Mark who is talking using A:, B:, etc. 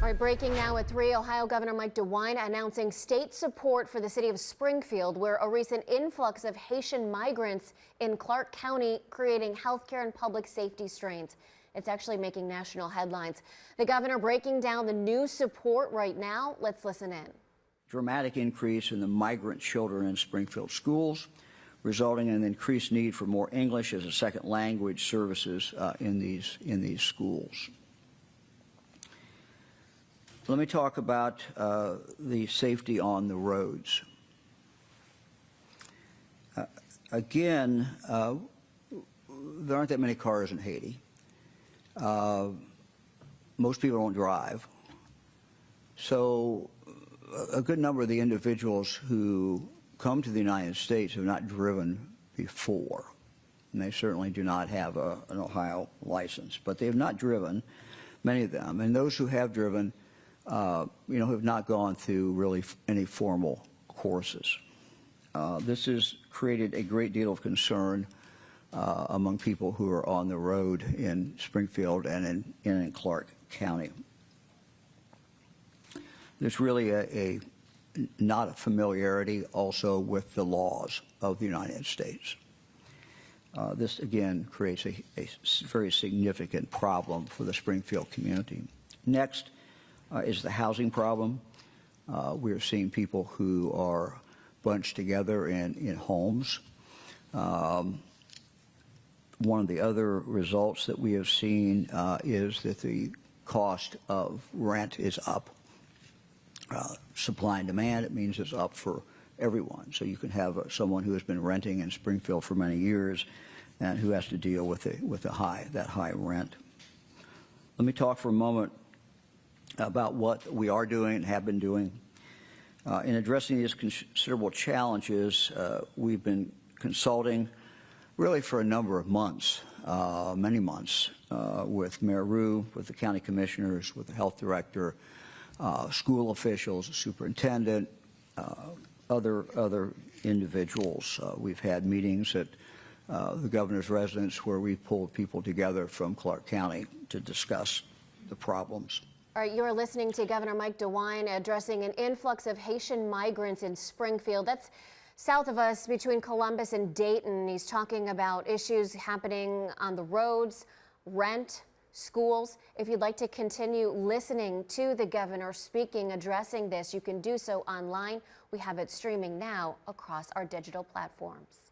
A: All right, breaking now at 3, Ohio Governor Mike DeWine announcing state support for the city of Springfield, where a recent influx of Haitian migrants in Clark County creating healthcare and public safety strains. It's actually making national headlines. The governor breaking down the new support right now. Let's listen in.
B: Dramatic increase in the migrant children in Springfield schools, resulting in an increased need for more English as a second language services in these schools. Let me talk about the safety on the roads. Again, there aren't that many cars in Haiti. Most people don't drive. So a good number of the individuals who come to the United States have not driven before. And they certainly do not have an Ohio license. But they have not driven, many of them. And those who have driven have not gone through really any formal courses. This has created a great deal of concern among people who are on the road in Springfield and in Clark County. There's really not a familiarity also with the laws of the United States. This, again, creates a very significant problem for the Springfield community. Next is the housing problem. We're seeing people who are bunched together in homes. One of the other results that we have seen is that the cost of rent is up. Supply and demand, it means it's up for everyone. So you can have someone who has been renting in Springfield for many years and who has to deal with that high rent. Let me talk for a moment about what we are doing and have been doing. In addressing these considerable challenges, we've been consulting really for a number of months, many months, with Mayor Rue, with the county commissioners, with the health director, school officials, superintendent, other individuals. We've had meetings at the governor's residence where we pulled people together from Clark County to discuss the problems.
A: All right, you're listening to Governor Mike DeWine addressing an influx of Haitian migrants in Springfield. That's south of us between Columbus and Dayton. He's talking about issues happening on the roads, rent, schools. If you'd like to continue listening to the governor speaking, addressing this, you can do so online. We have it streaming now across our digital platforms.